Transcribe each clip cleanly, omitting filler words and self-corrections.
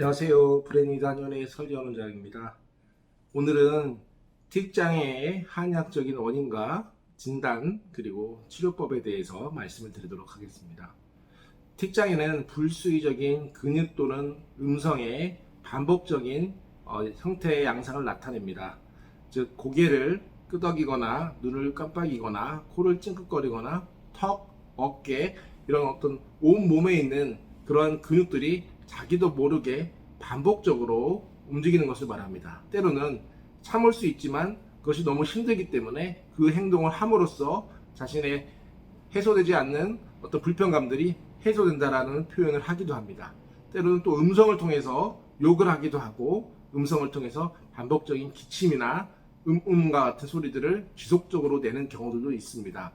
안녕하세요. 브레인리드 한의원의 설리원 원장입니다. 오늘은 틱장애의 한의학적인 원인과 진단 그리고 치료법에 대해서 말씀을 드리도록 하겠습니다. 틱장애는 불수의적인 근육 또는 음성의 반복적인 형태의 양상을 나타냅니다. 즉 고개를 끄덕이거나 눈을 깜빡이거나 코를 찡긋거리거나 턱, 어깨 이런 어떤 온몸에 있는 그런 근육들이 자기도 모르게 반복적으로 움직이는 것을 말합니다. 때로는 참을 수 있지만 그것이 너무 힘들기 때문에 그 행동을 함으로써 자신의 해소되지 않는 어떤 불편감들이 해소된다라는 표현을 하기도 합니다. 때로는 또 음성을 통해서 욕을 하기도 하고 음성을 통해서 반복적인 기침이나 음과 같은 소리들을 지속적으로 내는 경우들도 있습니다.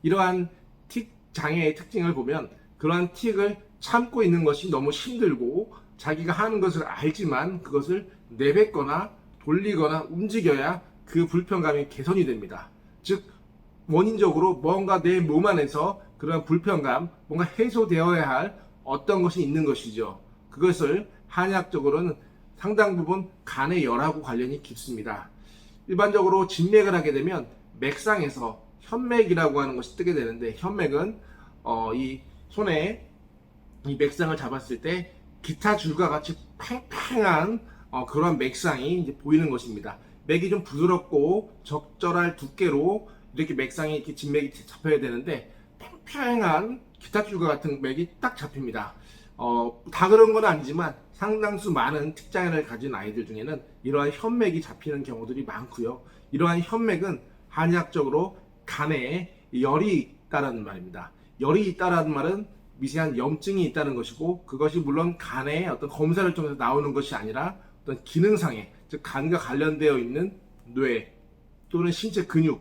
이러한 틱 장애의 특징을 보면 그러한 틱을 참고 있는 것이 너무 힘들고 자기가 하는 것을 알지만 그것을 내뱉거나 돌리거나 움직여야 그 불편감이 개선이 됩니다. 즉 원인적으로 뭔가 내 몸 안에서 그런 불편감, 뭔가 해소되어야 할 어떤 것이 있는 것이죠. 그것을 한의학적으로는 상당 부분 간의 열하고 관련이 깊습니다. 일반적으로 진맥을 하게 되면 맥상에서 현맥이라고 하는 것이 뜨게 되는데, 현맥은 이 손에 이 맥상을 잡았을 때 기타 줄과 같이 팽팽한 그런 맥상이 이제 보이는 것입니다. 맥이 좀 부드럽고 적절할 두께로 이렇게 맥상이 이렇게 진맥이 잡혀야 되는데 팽팽한 기타 줄과 같은 맥이 딱 잡힙니다. 다 그런 건 아니지만 상당수 많은 틱장애를 가진 아이들 중에는 이러한 현맥이 잡히는 경우들이 많고요. 이러한 현맥은 한의학적으로 간에 열이 있다는 말입니다. 열이 있다는 말은 미세한 염증이 있다는 것이고, 그것이 물론 간의 어떤 검사를 통해서 나오는 것이 아니라 어떤 기능상의, 즉 간과 관련되어 있는 뇌 또는 신체 근육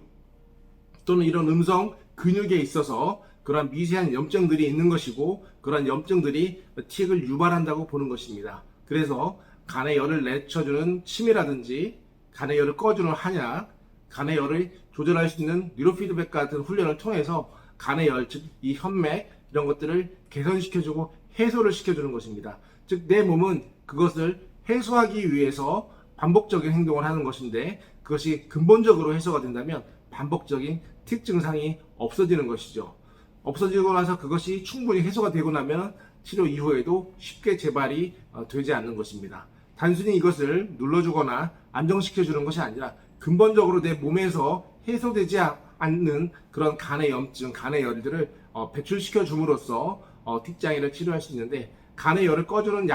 또는 이런 음성 근육에 있어서 그러한 미세한 염증들이 있는 것이고, 그러한 염증들이 틱을 유발한다고 보는 것입니다. 그래서 간의 열을 내쳐주는 침이라든지 간의 열을 꺼주는 한약, 간의 열을 조절할 수 있는 뉴로피드백 같은 훈련을 통해서 간의 열, 즉 이 현맥 이런 것들을 개선시켜주고 해소를 시켜주는 것입니다. 즉 내 몸은 그것을 해소하기 위해서 반복적인 행동을 하는 것인데, 그것이 근본적으로 해소가 된다면 반복적인 틱 증상이 없어지는 것이죠. 없어지고 나서 그것이 충분히 해소가 되고 나면 치료 이후에도 쉽게 재발이 되지 않는 것입니다. 단순히 이것을 눌러주거나 안정시켜주는 것이 아니라 근본적으로 내 몸에서 해소되지 않는 그런 간의 염증, 간의 열들을 배출시켜 줌으로써 틱장애를 치료할 수 있는데, 간의 열을 꺼주는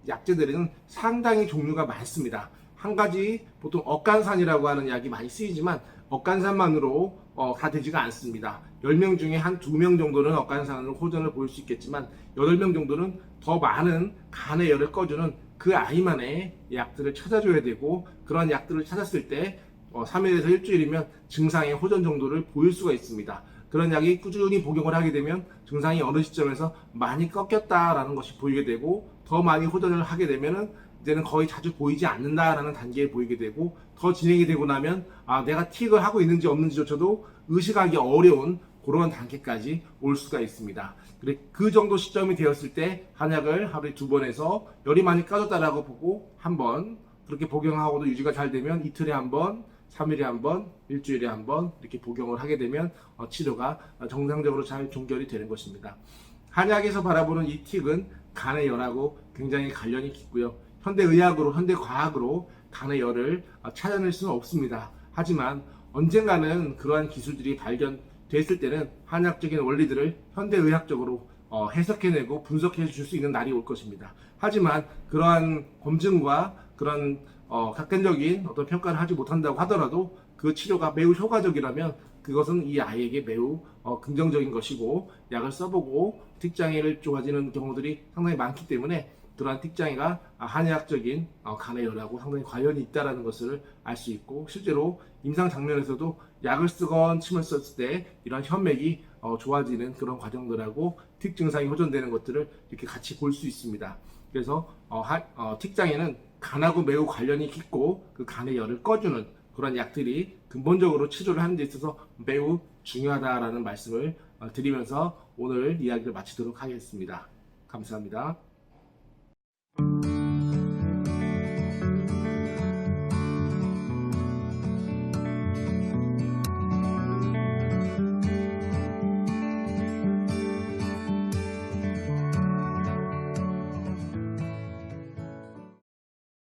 약재들은 상당히 종류가 많습니다. 한 가지 보통 억간산이라고 하는 약이 많이 쓰이지만 억간산만으로 다 되지가 않습니다. 10명 중에 한 2명 정도는 억간산으로 호전을 보일 수 있겠지만 8명 정도는 더 많은 간의 열을 꺼주는 그 아이만의 약들을 찾아줘야 되고, 그런 약들을 찾았을 때 3일에서 일주일이면 증상의 호전 정도를 보일 수가 있습니다. 그런 약이 꾸준히 복용을 하게 되면 증상이 어느 시점에서 많이 꺾였다라는 것이 보이게 되고, 더 많이 호전을 하게 되면은 이제는 거의 자주 보이지 않는다라는 단계에 보이게 되고, 더 진행이 되고 나면 내가 틱을 하고 있는지 없는지조차도 의식하기 어려운 그런 단계까지 올 수가 있습니다. 그 정도 시점이 되었을 때 한약을 하루에 2번 해서 열이 많이 까졌다라고 보고 한번 그렇게 복용하고도 유지가 잘 되면 이틀에 한 번, 3일에 한 번, 일주일에 한 번 이렇게 복용을 하게 되면 치료가 정상적으로 잘 종결이 되는 것입니다. 한약에서 바라보는 이 틱은 간의 열하고 굉장히 관련이 깊고요. 현대의학으로, 현대과학으로 간의 열을 찾아낼 수는 없습니다. 하지만 언젠가는 그러한 기술들이 발견됐을 때는 한약적인 원리들을 현대의학적으로 해석해내고 분석해 줄 수 있는 날이 올 것입니다. 하지만 그러한 검증과 그런 객관적인 어떤 평가를 하지 못한다고 하더라도 그 치료가 매우 효과적이라면 그것은 이 아이에게 매우 긍정적인 것이고, 약을 써보고 틱장애를 좋아지는 경우들이 상당히 많기 때문에 그러한 틱장애가 한의학적인 간의 열하고 상당히 관련이 있다는 것을 알 수 있고, 실제로 임상 장면에서도 약을 쓰건 침을 썼을 때 이런 현맥이 좋아지는 그런 과정들하고 틱 증상이 호전되는 것들을 이렇게 같이 볼 수 있습니다. 그래서 틱장애는 간하고 매우 관련이 깊고 그 간의 열을 꺼주는 그런 약들이 근본적으로 치료를 하는 데 있어서 매우 중요하다라는 말씀을 드리면서 오늘 이야기를 마치도록 하겠습니다. 감사합니다.